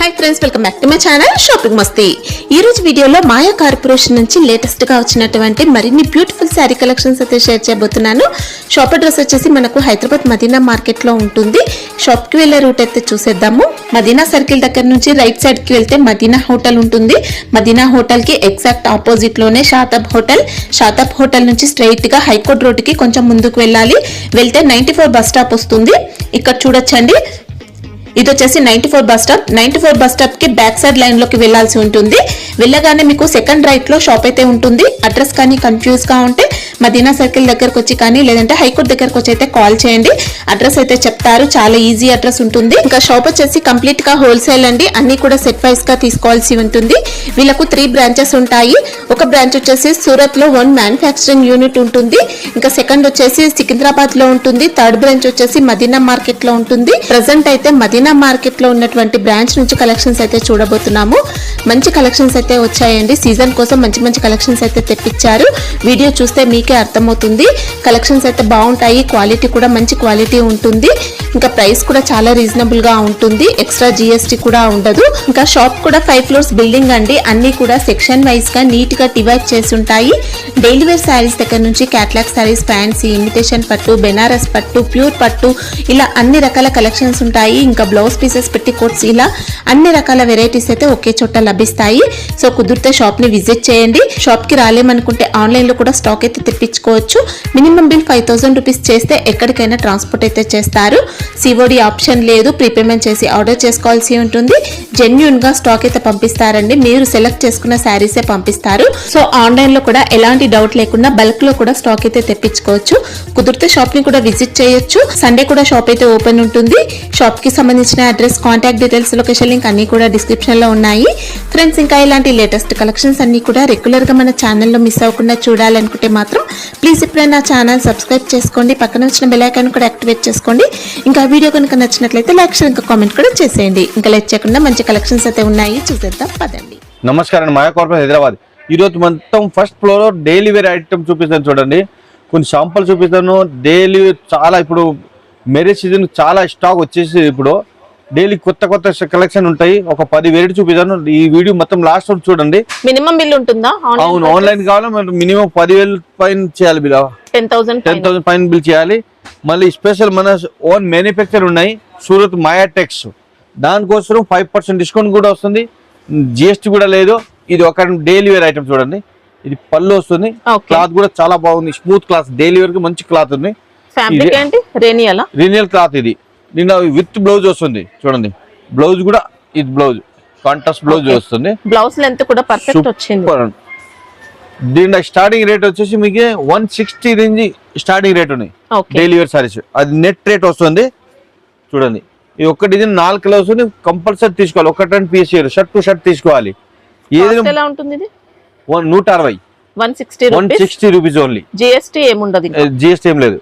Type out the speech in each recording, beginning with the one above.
Hi friends welcome back to my channel shopping Masti. ఈ రోజు వీడియోలో మాయా కార్పొరేషన్ నుంచి లేటెస్ట్ గా వచ్చినటువంటి మరిన్ని బ్యూటిఫుల్ శారీ కలెక్షన్స్ అయితే షేర్ చేయబోతున్నాను। షాప్ అడ్రస్ వచ్చేసి మనకు హైదరాబాద్ మదీనా మార్కెట్ లో ఉంటుంది। షాప్ కి వెళ్ళే రూట్ అయితే చూసేద్దాము। మదీనా సర్కిల్ దగ్గర నుంచి రైట్ సైడ్ కి వెళ్తే మదీనా హోటల్ ఉంటుంది। మదీనా హోటల్ కి ఎగ్జాక్ట్ ఆపోజిట్ లోనే షాతాబ్ హోటల్ నుంచి స్ట్రైట్ గా హైకోర్ట్ రోడ్ కి కొంచెం ముందుకు వెళ్ళాలి। వెళ్తే 94 బస్ స్టాప్ వస్తుంది। ఇక్కడ చూడొచ్చండి, ఇది వచ్చేసి 94 బస్ స్టాప్ కి బ్యాక్ సైడ్ లైన్ లోకి వెళ్లాల్సి ఉంటుంది। వెళ్ళగానే మీకు సెకండ్ రైట్ లో షాప్ అయితే ఉంటుంది। అడ్రస్ కానీ కన్ఫ్యూజ్ గా ఉంటే మదీనా సర్కిల్ దగ్గరకు వచ్చి కానీ లేదంటే హైకోర్ట్ దగ్గరకు వచ్చి అయితే కాల్ చేయండి, అడ్రస్ అయితే చెప్తారు। చాలా ఈజీ అడ్రస్ ఉంటుంది। ఇంకా షాప్ వచ్చేసి కంప్లీట్ గా హోల్సేల్ అండి, అన్ని కూడా సెట్ వైస్ గా తీసుకోవాల్సి ఉంటుంది। వీళ్ళకు 3 బ్రాంచెస్ ఉంటాయి। ఒక బ్రాంచ్ వచ్చేసి సూరత్ లో 1 మ్యానుఫ్యాక్చరింగ్ యూనిట్ ఉంటుంది। ఇంకా సెకండ్ వచ్చేసి సికింద్రాబాద్ లో ఉంటుంది। థర్డ్ బ్రాంచ్ వచ్చేసి మదీనా మార్కెట్ లో ఉంటుంది। ప్రెసెంట్ అయితే మదీనా మార్కెట్ లో ఉన్నటువంటి బ్రాంచ్ నుంచి కలెక్షన్స్ అయితే చూడబోతున్నాము। మంచి కలెక్షన్స్ అయితే వచ్చాయండి, సీజన్ కోసం మంచి కలెక్షన్స్ అయితే తెప్పించారు। వీడియో చూస్తే మీకే అర్థమవుతుంది। కలెక్షన్స్ అయితే బాగుంటాయి, క్వాలిటీ కూడా మంచి క్వాలిటీ ఉంటుంది। ఇంకా ప్రైస్ కూడా చాలా రీజనబుల్ గా ఉంటుంది, ఎక్స్ట్రా జిఎస్టీ కూడా ఉండదు। ఇంకా షాప్ కూడా 5 ఫ్లోర్స్ బిల్డింగ్ అండి, అన్ని కూడా సెక్షన్ వైజ్ గా నీట్ గా డివైడ్ చేసి ఉంటాయి। డైలీ వేర్ శారీస్ దగ్గర నుంచి క్యాట్లాగ్ శారీస్, ఫ్యాన్సీ, ఇమిటేషన్ పట్టు, బెనారస్ పట్టు, ప్యూర్ పట్టు, ఇలా అన్ని రకాల కలెక్షన్స్ ఉంటాయి। ఇంకా బ్లౌజ్ పీసెస్, పెట్టి కోట్స్, ఇలా అన్ని రకాల వెరైటీస్ అయితే ఒకే చోట లభిస్తాయి। సో కుదిరితే షాప్ ని విజిట్ చేయండి। షాప్ కి రాలేమనుకుంటే ఆన్లైన్ లో కూడా స్టాక్ అయితే తెప్పించుకోవచ్చు। మినిమం బిల్ 5000 రూపీస్ చేస్తే ఎక్కడికైనా ట్రాన్స్పోర్ట్ అయితే చేస్తారు। సిఓడి ఆప్షన్ లేదు, ప్రీపేమెంట్ చేసి ఆర్డర్ చేసుకోవాల్సి ఉంటుంది। జెన్యూన్ గా స్టాక్ అయితే పంపిస్తారండి, మీరు సెలెక్ట్ చేసుకున్న శారీసే పంపిస్తారు। సో ఆన్లైన్ లో కూడా ఎలాంటి డౌట్ లేకుండా బల్క్ లో కూడా స్టాక్ అయితే తెప్పించుకోవచ్చు। కుదిరితే షాప్ ని కూడా విజిట్ చేయొచ్చు। సండే కూడా షాప్ అయితే ఓపెన్ ఉంటుంది। షాప్ కి సంబంధించిన address, contact details, location link అన్ని కూడా డిస్క్రిప్షన్ లో ఉన్నాయి ఫ్రెండ్స్। ఇంకా ఇలాంటి లేటెస్ట్ కలెక్షన్స్ అన్ని కూడా రెగ్యులర్ గా మన ఛానల్లో మిస్ అవ్వకుండా చూడాలనుకుంటే మాత్రం ప్లీజ్ ఇప్పుడే నా ఛానల్ సబ్స్క్రైబ్ చేసుకోండి, పక్కన వచ్చిన బెల్ ఐకాన్ కూడా యాక్టివేట్ చేసుకోండి। ఇంకా వీడియో కనుక నచ్చినట్లయితే లైక్, షేర్, ఇంకా కామెంట్ కూడా చేసేయండి। ఇంకా లేట్ చేయకుండా మంచి కలెక్షన్స్ అయితే ఉన్నాయి, చూసేద్దాం పదండి। నమస్కారం, మాయా కార్పొరేషన్ హైదరాబాద్। ఈరోజు మొత్తం ఫస్ట్ ఫ్లోర్ లో డైలీ వేర్ ఐటమ్ చూపిస్తాను చూడండి, కొన్ని శాంపుల్ చూపిస్తాను। డైలీ చాలా ఇప్పుడు మ్యారేజ్ సీజన్ చాలా స్టాక్ వచ్చేసి ఇప్పుడు డైలీ కొత్త కలెక్షన్ ఉంటాయి। ఒక 10 వెరైటీ చూపిస్తాను, ఈ వీడియో మొత్తం లాస్ట్ వరకు చూడండి। మినిమం బిల్ ఉంటుందా? అవును, ఆన్లైన్ కావాలి మినిమం 10,000 పైన చేయాలి బిల్, 10,000 పైన బిల్ చేయాలి। మళ్ళీ స్పెషల్ మన ఓన్ మ్యానుఫ్యాక్చర్ ఉన్నాయి సూరత్ మాయా టెక్స్, దానికోసం 5% డిస్కౌంట్ కూడా వస్తుంది, జిఎస్టీ కూడా లేదు। ఇది ఒక డైలీ వేర్ ఐటమ్ చూడండి, ఇది పళ్ళు వస్తుంది, క్లాత్ కూడా చాలా బాగుంది, స్మూత్ క్లాత్, డైలీ వేర్ కి మంచి క్లాత్ ఉంది। రీనియల్ క్లాత్ ఇది, నిన్న విత్ బ్లౌజ్ వస్తుంది చూడండి, బ్లౌజ్ కూడా ఇది బ్లౌజ్ కాంట్రాస్ట్ బ్లౌజ్ వస్తుంది, బ్లౌజ్ లెంత్ కూడా పర్ఫెక్ట్ వచ్చింది। దీని స్టార్టింగ్ రేట్ వచ్చేసి మీకు 160 రేంజ్ స్టార్టింగ్ రేట్ ఉన్నాయి డైలీ వేర్ సారీస్, అది నెట్ రేట్ వస్తుంది చూడండి। ఈ ఒక్క డిజైన్ 4 కలర్స్ కంపల్సరీ తీసుకోవాలి, ఒకటి పీస్ షర్ట్ టు షర్ట్ తీసుకోవాలి। ఏది ఎలా ఉంటుంది? 160 160 రూపీస్ ఓన్లీ, జిఎస్టీ ఏముండదు, జిఎస్టీ ఏం లేదు।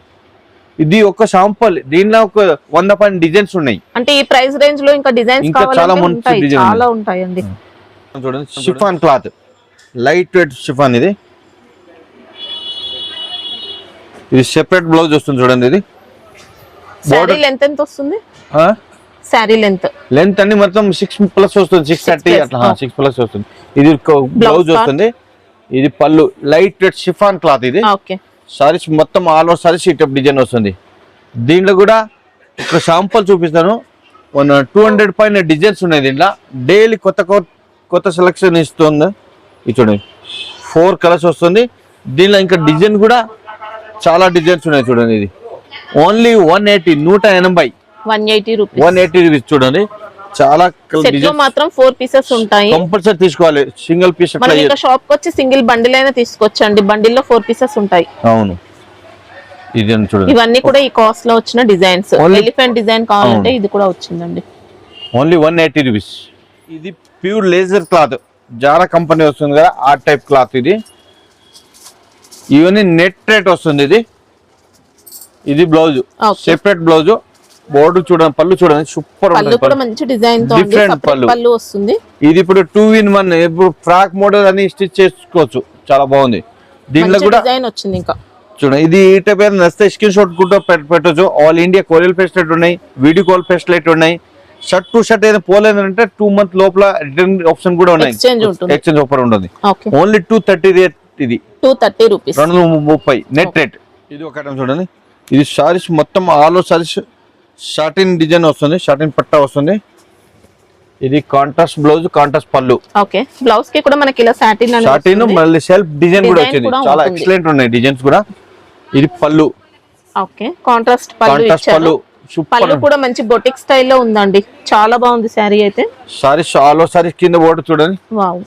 ఇది ఒక శాంపుల్, దీనిలో ఒక 100 పైన డిజైన్స్ ఉన్నాయి। అంటే ఈ ప్రైస్ రేంజ్ లో ఇంకా డిజైన్స్ చాలా మంచి చాలా ఉంటాయండి చూడండి। Chiffon cloth, light weight chiffon, ఇది సెపరేట్ బ్లౌజ్ వస్తుంది చూడండి। ఇది సారీ లెంత్ ఎంత వస్తుంది? సారీ లెంత్ అన్ని మొత్తం 6+ వస్తుంది, 630 అట్లా 6+ వస్తుంది। ఇది బ్లౌజ్ వస్తుంది, ఇది పళ్ళు, లైట్ వెయిట్ షిఫాన్ క్లాత్, ఇది సారీస్ మొత్తం ఆల్ ఓవర్ సారీస్ ఈ టైప్ డిజైన్ వస్తుంది। దీంట్లో కూడా ఒక శాంపుల్ చూపిస్తాను, 200 పైన డిజైన్స్ ఉన్నాయి దీంట్లో, డైలీ కొత్త సెలెక్షన్ ఇస్తుంది। ఇది చూడండి 4 కలర్స్ వస్తుంది, దీనిలో ఇంకా డిజైన్ కూడా చాలా డిజైన్స్ ఉన్నాయి చూడండి। ఇది ఓన్లీ 180 రూపీస్ చూడండి, చాలా మాత్రం 4 పీసెస్ ఉంటాయి, కంపల్సరీ తీసుకోవాలి। సింగిల్ పీస్ షాప్ వచ్చి సింగిల్ బండిల్ అయినా తీసుకోవచ్చండి, బండిల్ లో 4 పీసెస్ ఉంటాయి। అవును, ఇది చూడండి, ఇవన్నీ కూడా ఈ కాస్ట్ లో వచ్చిన డిజైన్స్। ఎలిఫెంట్ డిజైన్ కావాలంటే ఇది కూడా వచ్చిందండి, ఓన్లీ 180 రూపీస్। ఇది pure laser cloth, Zara company వస్తుంది కదా, ఆ టైప్ క్లాత్ ఇది, ఇవన్నీ నెట్ రేట్ వస్తుంది। ఇది బ్లౌజ్, సెపరేట్ బ్లౌజ్, బోర్డు చూడండి, పళ్ళు చూడండి, సూపర్ డిఫరెంట్ పళ్ళు వస్తుంది। ఇది ఇప్పుడు 2-in-1, ఇప్పుడు ఫ్రాక్ మోడల్ అని స్టిచ్ చేసుకోవచ్చు, చాలా బాగుంది। దీంట్లో కూడా వచ్చింది ఇంకా చూడండి, ఇది ఈ టైప్ నచ్చితే స్క్రీన్ షాట్ కూడా పెట్టచ్చు। ఆల్ ఇండియా కొరియర్ ఫెసిలిటీ ఉన్నాయి, వీడియో కాల్ ఫెసిలిటీ ఉన్నాయి, షర్ట్ టు షర్ట్ ఏదైనా పోలేదంటే 2 months లోపల రిటర్న్ ఆప్షన్ కూడా ఉన్నాయి, ఎక్స్చేంజ్ ఆఫర్ ఉంటుంది. ఓన్లీ 230 రేట్, ఇది 230 రూపీస్, 230 నెట్ రేట్. ఇది ఒక ఐటమ్ చూడండి, ఇది సారీస్ మొత్తం ఆల్ ఓవర్ సారీస్ షార్టిన్ డిజైన్ వస్తుంది, షార్టిన్ పట్టా వస్తుంది. ఇది కాంట్రాస్ట్ బ్లౌజ్, కాంట్రాస్ట్ పళ్ళు. ఓకే, బ్లౌజ్ కి కూడా మనకి ఇలా సాటిన్ మళ్ళీ సెల్ఫ్ డిజైన్ కూడా వచ్చింది, చాలా ఎక్సలెంట్ ఉన్నాయి డిజైన్స్ కూడా. ఇది పళ్ళు. ఓకే, కాంట్రాస్ట్ పళ్ళు. పళ్ళు కూడా మంచి బొటిక్ స్టైల్లో ఉందండి, చాలా బాగుంది శారీ అయితే. సారీస్ ఆల్ ఓవర్ సారీస్ కింద బోర్డర్ చూడండి,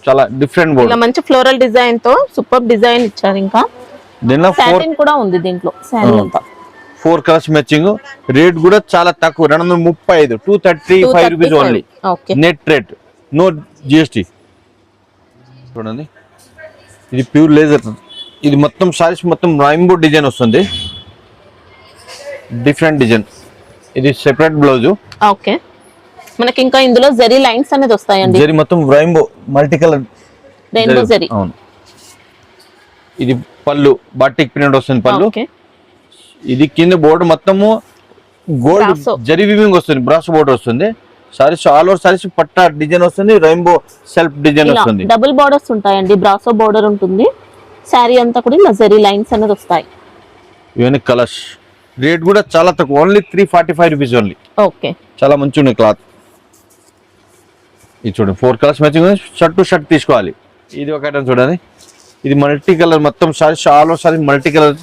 చాలా డిఫరెంట్ బోర్డర్, ఇలా మంచి ఫ్లోరల్ డిజైన్ తో సూపర్ డిజైన్ ఇచ్చారు. ఇంకా దీనిలో సాటిన్ కూడా ఉంది దీంట్లో శారీ అంతా. 4 కలర్స్ మ్యాచింగ్. రేట్ కూడా చాలా తక్కువ, 235, 235 rupees only net rate, no GST. చూడండి, ఇది ప్యూర్ లేజర్. ఇది మొత్తం సారీస్ మొత్తం రాయింబో డిజైన్ వస్తుంది, డిఫరెంట్ డిజైన్. ఇది సెపరేట్ బ్లౌజ్. ఓకే, మనకి ఇంకా ఇందులో జరీ లైన్స్ అనేది వస్తాయండి, జరీ మొత్తం rainbow multi colour rainbow zari. అవును, ఇది పళ్ళు, బాటిక్ ప్రింట్ వస్తుంది పళ్ళు. ఇది కింద బోర్డర్ మొత్తము గోల్డ్ జరీ వీవింగ్ వస్తుంది, బ్రాస్ బోర్డర్ వస్తుంది. సారీస్ ఆల్ ఓవర్ సారీస్ పట్టా డిజైన్ వస్తుంది, రెయిన్బో సెల్ఫ్ డిజైన్ వస్తుంది. డబుల్ బోర్డర్స్ ఉంటాయండి, బ్రాసో బోర్డర్ ఉంటుంది. సారీ అంతా కూడా ఇలా జరీ లైన్స్ అనేది వస్తాయి. ఇవన్నీ కలర్స్. రేట్ కూడా చాలా తక్కువ, ఓన్లీ 345 రూపీస్ ఓన్లీ. ఓకే, చాలా మంచిగా ఉన్నాయి క్లాత్. ఇది చూడండి, 4 colours matching, shirt to shirt తీసుకోవాలి. ఇది ఒక ఐటమ్ చూడండి, ఇది మల్టీ కలర్ మొత్తం saris all over sorry multi colour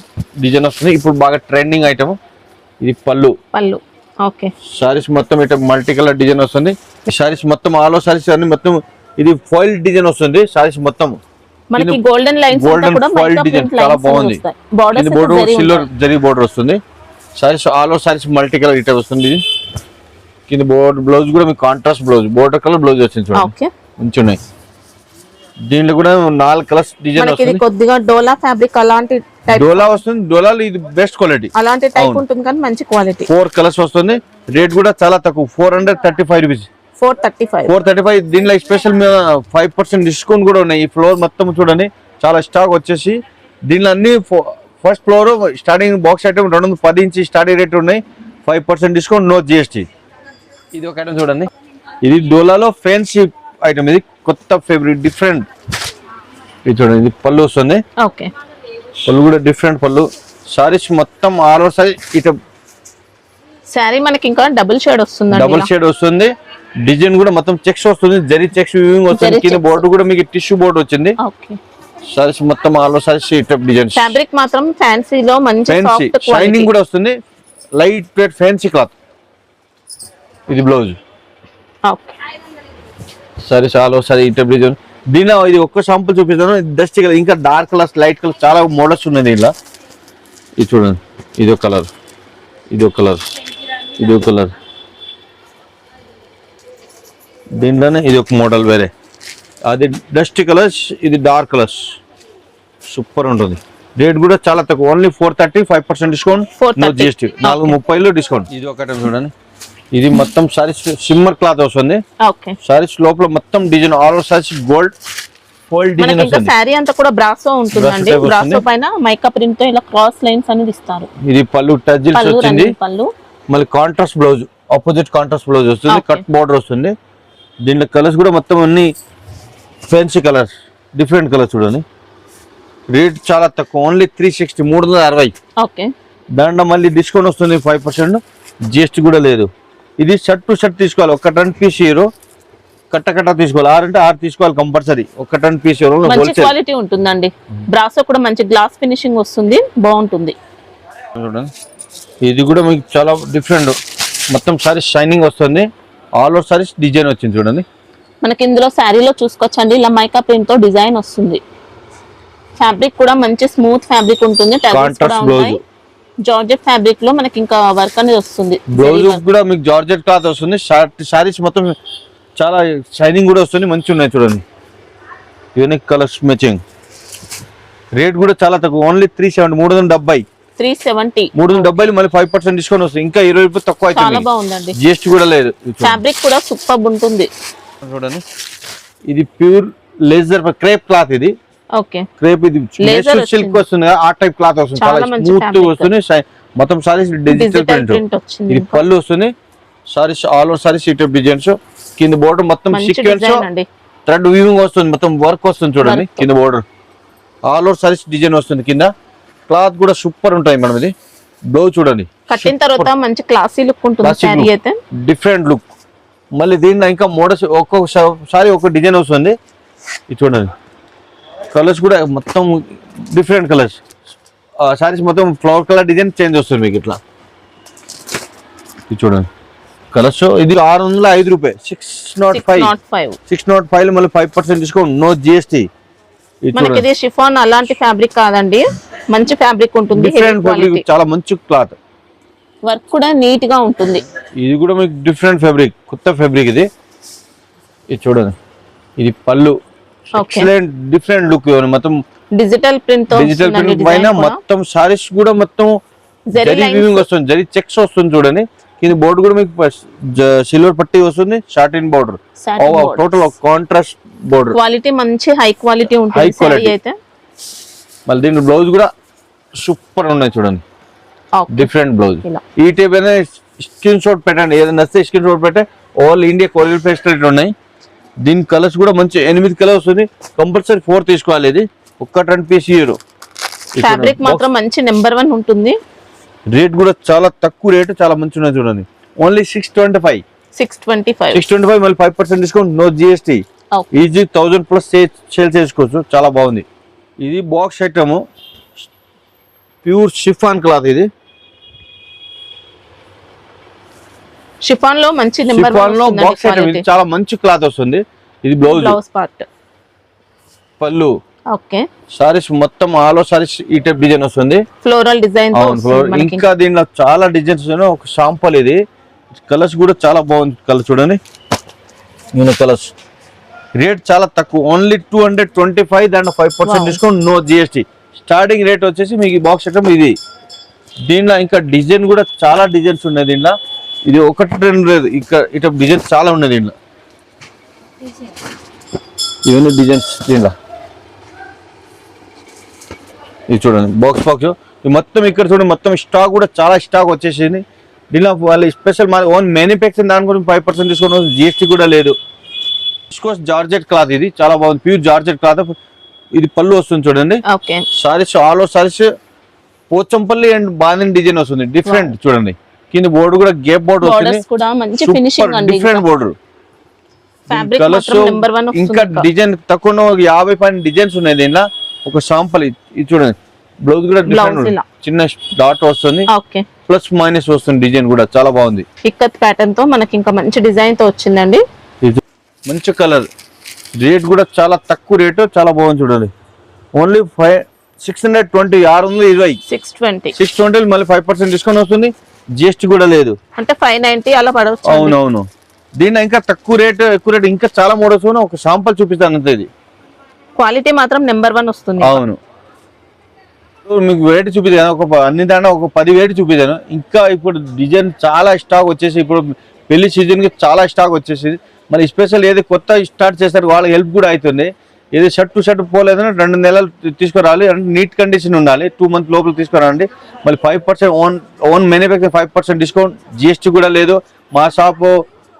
design వస్తుంది, ఇప్పుడు బాగా ట్రెండింగ్ ఐటమ్. ఇది పళ్ళు. ఓకే, సారీస్ మొత్తం ఇట్లా మల్టీ కలర్ డిజైన్ వస్తుంది. సారీస్ మొత్తం ఆల్ ఓవర్ సారీస్ అన్ని మొత్తం ఇది ఫాయిల్ డిజైన్ వస్తుంది. సారీస్ మొత్తం మనకి golden lines golden foil design చాలా బాగుంది. ఇది బోర్డర్ సిల్వర్ జరీ బోర్డర్ వస్తుంది. Saris all over saris multi colour ఇట్లా వస్తుంది. ఇది కింద బోర్డర్ బ్లౌజ్ కూడా మీకు contrast blouse, border colour blouse వచ్చింది చూడండి, మంచి ఉన్నాయి. దీంట్లో కూడా 4 కలర్స్ డిజైన్ వస్తుంది. కొద్దిగా డోలా ఫ్యాబ్రిక్ అలాంటి డోలా వస్తుంది, డోలాలో ఇది బెస్ట్ క్వాలిటీ, అలాంటి టైప్ ఉంటుంది కానీ మంచి క్వాలిటీ. 4 కలర్స్ వస్తుంది. రేట్ కూడా చాలా తక్కువ, 435 రూపీస్. 435. దీనిలో స్పెషల్ 5% డిస్కౌంట్ కూడా ఉన్నాయి. ఈ ఫ్లోర్ మొత్తం చూడండి, చాలా స్టాక్ వచ్చేసి. దీనిలో అన్ని first floor starting box item 210 inch starting rate ఉన్నాయి, 5% డిస్కౌంట్, నో జిఎస్టీ. ఇది ఒక ఐటమ్ చూడండి, ఇది డోలాలో ఫ్యాన్సీ ఐటమ్, ఇది కొత్త ఫేవరెట్ డిఫరెంట్. ఇది చూడండి, ఇది పళ్ళు వస్తుంది. ఓకే, పళ్ళు కూడా డిఫరెంట్ పళ్ళు. సారీస్ మొత్తం ఆల్ ఓవర్ సారీ ఇట సారీ మనకి ఇంకా డబుల్ షేడ్ వస్తుంది, డబుల్ షేడ్ వస్తుంది. డిజైన్ కూడా మొత్తం చెక్స్ వస్తుంది, జరీ చెక్స్ వీవింగ్ వస్తుంది. కింద బోర్డు కూడా మీకు టిష్యూ బోర్డు వచ్చింది. సారీస్ మొత్తం ఆల్ ఓవర్ సారీస్ ఇట డిజైన్. ఫ్యాబ్రిక్ మాత్రం ఫ్యాన్సీలో మంచి ఫ్యాన్సీ షైనింగ్ కూడా వస్తుంది, లైట్ వెయిట్ ఫ్యాన్సీ క్లాత్. ఇది blouse. Okay, saris all over sorry ఇట డిజైన్. దీనిలో ఇది ఒక్క శాంపుల్ చూపిస్తాను, డస్ట్ కలర్, ఇంకా డార్క్ కలర్స్, లైట్ కలర్, చాలా మోడల్స్ ఉన్నాయి దీనిలో. ఇది చూడండి, ఇది ఒక కలర్, ఇది ఒక కలర్, ఇది ఒక కలర్. దీంట్లోనే ఇది ఒక మోడల్ వేరే, అది డస్ట్ కలర్స్, ఇది డార్క్ కలర్స్, సూపర్ ఉంటుంది. రేట్ కూడా చాలా తక్కువ, ఓన్లీ 430, 5% డిస్కౌంట్, నో జిఎస్టీ, 430లో డిస్కౌంట్. ఇది ఒక ఐటమ్ చూడండి, ఇది మొత్తం సారీస్ సిమ్మర్ క్లాత్ వస్తుంది. సారీస్ లోపల మొత్తం design all over saris gold fold design వస్తుంది. సారీ అంతా కూడా బ్రాసో ఉంటుందండి, బ్రాసో పైన మైకా ప్రింట్ తో ఇలా క్రాస్ లైన్స్ అనేది ఇస్తారు. ఇది పళ్ళు టజిల్స్ వచ్చింది, మళ్ళీ contrast blouse, opposite contrast blouse వస్తుంది, కట్ బోర్డర్ వస్తుంది. దీంట్లో కలర్స్ కూడా మొత్తం అన్ని ఫ్యాన్సీ కలర్స్, డిఫరెంట్ కలర్స్ చూడండి. రేట్ చాలా తక్కువ, ఓన్లీ 360, 360. ఓకే, దాంట్లో మళ్ళీ డిస్కౌంట్ వస్తుంది 5%, జిఎస్టీ కూడా లేదు. ఇది షర్ట్ టు షర్ట్ తీసుకోవాలి, ఒక 10 పీస్ హీరో కట్ట తీసుకోవాలి, 6 అంటే 6 తీసుకోవాలి కంపల్సరీ. ఒక 10 పీస్ హీరో మంచి క్వాలిటీ ఉంటుందండి. బ్రాసో కూడా మంచి గ్లాస్ ఫినిషింగ్ వస్తుంది, బాగుంటుంది. చూడండి, ఇది కూడా మీకు చాలా డిఫరెంట్, మొత్తం సారీస్ షైనింగ్ వస్తుంది, ఆల్ ఓవర్ సారీస్ డిజైన్ వచ్చింది చూడండి. మనకి ఇందులో శారీలో చూసుకోవచ్చండి, ఇలా మైకా ప్రింట్ తో డిజైన్ వస్తుంది. ఫ్యాబ్రిక్ కూడా మంచి స్మూత్ ఫ్యాబ్రిక్ ఉంటుంది, జార్జెట్ ఫ్యాబ్రిక్ లో మనకి ఇంకా వర్క్ అనేది వస్తుంది. బ్లౌజ్ కూడా మీకు జార్జెట్ క్లాత్ వస్తుంది. సారీస్ మొత్తం చాలా షైనింగ్ కూడా వస్తుంది, మంచి ఉన్నాయి చూడండి. Unique colours matching. రేట్ కూడా చాలా తక్కువ, ఓన్లీ 370, 370 మళ్ళీ 5% డిస్కౌంట్ వస్తుంది, ఇంకా 20 రూపాయలు తక్కువ అవుతుంది. జిఎస్టీ కూడా లేదు. ఫ్యాబ్రిక్ కూడా సూపర్ ఉంటుంది చూడండి. ఇది ప్యూర్ లేజర్ క్రేప్ క్లాత్, ఇది ఓకే క్రేప్, ఇది సిల్క్ వస్తుంది, ఆ టైప్ క్లాత్ వస్తుంది, చాలా స్మూత్ వస్తుంది. మొత్తం సారీస్ డిజిటల్ ప్రింట్. ఇది పళ్ళు వస్తుంది, సారీస్ ఆల్ ఓవర్ సారీస్ ఈ టైప్ డిజైన్స్. కింద బోర్డర్ మొత్తం సీక్వెన్స్ థ్రెడ్ వీవింగ్ వస్తుంది, మొత్తం వర్క్ వస్తుంది చూడండి. కింద border all over saris design వస్తుంది. కింద క్లాత్ కూడా సూపర్ ఉంటాయి మేడం. ఇది బ్లౌజ్ చూడండి, కట్టిన తర్వాత మంచి క్లాసీ లుక్ ఉంటుంది సారీ అయితే, డిఫరెంట్ లుక్. మళ్ళీ దీంట్లో ఇంకా మోడల్స్ ఒక్కొక్కసారి ఒక డిజైన్ వస్తుంది. ఇది చూడండి, కలర్స్ కూడా మొత్తం డిఫరెంట్ కలర్స్. సారీస్ మొత్తం ఫ్లవర్ కలర్ డిజైన్ చేంజ్ వస్తుంది మీకు ఇట్లా. ఇది చూడండి కలర్స్. ఇది 605 రూపాయలు, 605 మళ్ళీ 5% డిస్కౌంట్, నో జిఎస్టీ. మనకి ఇది షిఫాన్ అలాంటి ఫ్యాబ్రిక్ కాదండి, మంచి ఫ్యాబ్రిక్ ఉంటుంది. డిఫరెంట్ ఫ్యాబ్రిక్, చాలా మంచి క్లాత్, వర్క్ కూడా నీట్ గా ఉంటుంది. ఇది కూడా మీకు డిఫరెంట్ ఫ్యాబ్రిక్, కొత్త ఫ్యాబ్రిక్ ఇది. ఇది చూడండి, ఇది పళ్ళు ఎక్సలెంట్ డిఫరెంట్ లుక్. మొత్తం డిజిటల్ ప్రింట్ తో, డిజిటల్ ప్రింట్ పైన మొత్తం సారీస్ కూడా మొత్తం జరీ వీవింగ్ వస్తుంది, జరీ చెక్స్ వస్తుంది చూడండి. కింద బోర్డు కూడా మీకు సిల్వర్ పట్టీ వస్తుంది, షార్టిన్ border, total contrast border. Quality మంచి హై క్వాలిటీ ఉంటుంది సారీ అయితే. మళ్ళీ దీని బ్లౌజ్ కూడా సూపర్ ఉన్నాయి చూడండి, డిఫరెంట్ బ్లౌజ్. ఈ టైప్ అయినా స్క్రీన్ షాట్ పెట్టండి, ఏదైనా వస్తే స్క్రీన్ షాట్ పెట్టే. ఆల్ ఇండియా కొరియర్ ఫెసిలిటీ ఉన్నాయి. దీని కలర్స్ కూడా మంచి 8 కలర్ వస్తుంది. కంపల్సరీ 4 తీసుకోవాలి. ఇది ఒక్క 10 పీస్ ఇయ్యరు. ఫ్యాబ్రిక్ మాత్రం మంచి నెంబర్ 1 ఉంటుంది. రేట్ కూడా చాలా తక్కువ రేటు, చాలా మంచి ఉన్నాయి చూడండి. ఓన్లీ 625 మళ్ళీ 5% discount, no GST. Easy 1000+ sale చేసుకోవచ్చు, చాలా బాగుంది. ఇది box item, pure chiffon cloth. ఇది షిఫాన్ లో మంచి నెంబర్ 1 లో బాక్స్ ఐటమ్. ఇది చాలా మంచి క్లాత్ వస్తుంది. ఇది బ్లౌజ్ పార్ట్, పళ్ళు. ఓకే, సారీస్ మొత్తం ఆల్ ఓవర్ సారీస్ ఈ టైప్ డిజైన్ వస్తుంది, ఫ్లోరల్ డిజైన్. ఇంకా దీనిలో చాలా డిజైన్స్ ఉన్నాయి. ఒక శాంపుల్ ఇది. కలర్స్ కూడా చాలా బాగుంది. కలర్ చూడండి, కలర్స్. రేట్ చాలా తక్కువ, ఓన్లీ 225, దాంట్లో 5% discount, no GST. Starting rate వచ్చేసి మీకు బాక్స్ ఐటమ్ ఇది. దీనిలో ఇంకా డిజైన్ కూడా చాలా డిజైన్స్ ఉన్నాయి దీంట్లో. ఇది 1-2 లేదు, ఇక్కడ ఇటు డిజైన్స్ చాలా ఉన్నాయి దీంట్లో. ఇవన్నీ డిజైన్స్ దీంట్లో. ఇది చూడండి బాక్స్ మొత్తం. ఇక్కడ చూడండి మొత్తం స్టాక్ కూడా చాలా స్టాక్ వచ్చేసింది. దీనిలో వాళ్ళు స్పెషల్ మన ఓన్ మ్యానుఫ్యాక్చరింగ్ దాని గురించి 5% డిస్కౌంట్, జిఎస్టీ కూడా లేదు. జార్జెట్ క్లాత్, ఇది చాలా బాగుంది, ప్యూర్ జార్జెట్ క్లాత్. ఇది పళ్ళు వస్తుంది చూడండి. Saris all over saris Pochampally and bandhani design వస్తుంది, డిఫరెంట్ చూడండి. కింద బోర్డు కూడా గేప్ బోర్డు వస్తుంది, డిఫరెంట్ బోర్డర్. కలర్స్ ఇంకా డిజైన్ తక్కువ 50 పైన డిజైన్స్ ఉన్నాయి దీనిలో. ఒక శాంపుల్ ఇది చూడండి. బ్లౌజ్ కూడా డిఫరెంట్, చిన్న డాట్ వస్తుంది, ప్లస్ మైనస్ వస్తుంది. డిజైన్ కూడా చాలా బాగుంది, ఇక్కత్ ప్యాటర్న్ తో మనకి ఇంకా మంచి డిజైన్ తో వచ్చిందండి. మంచి కలర్. రేట్ కూడా చాలా తక్కువ రేటు, చాలా బాగుంది చూడండి. ఓన్లీ 620, 620 మళ్ళీ 5% డిస్కౌంట్ వస్తుంది, జిఎస్టీ కూడా లేదు, అంటే 590 అలా పడవచ్చు. అవునవును. దీని ఇంకా తక్కువ రేట్, ఎక్కువ రేట్ ఇంకా చాలా మోడల్స్. ఒక శాంపుల్ చూపిస్తాను అంతే. ఇది క్వాలిటీ మాత్రం నెంబర్ 1 వస్తుంది. అవును, మీకు వెరైటీ చూపిస్తాను. అన్ని దాంట్లో ఒక 10 వెరైటీ చూపిస్తాను. ఇంకా ఇప్పుడు డిజైన్ చాలా స్టాక్ వచ్చేసి, ఇప్పుడు పెళ్లి సీజన్ కి చాలా స్టాక్ వచ్చేసి, మరి స్పెషల్ ఏది కొత్త స్టార్ట్ చేస్తారు వాళ్ళకి హెల్ప్ కూడా అవుతుంది. ఏది షర్ట్ టు షర్ట్ పోలేదని 2 నెలలు తీసుకురావాలి, అంటే నీట్ కండిషన్ ఉండాలి, 2 మంత్ లోపల తీసుకురండి. మళ్ళీ 5% ఓన్ మ్యానుఫ్యాక్చర్ 5% డిస్కౌంట్, జిఎస్టీ కూడా లేదు. మా షాపు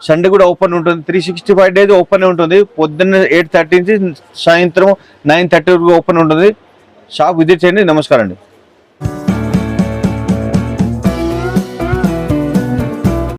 సండే కూడా ఓపెన్ ఉంటుంది, 365 డేస్ ఓపెన్ ఉంటుంది. పొద్దున్న 8:30 నుంచి సాయంత్రం 9:30 వరకు ఓపెన్ ఉంటుంది. షాప్ విజిట్ చేయండి. నమస్కారం అండి.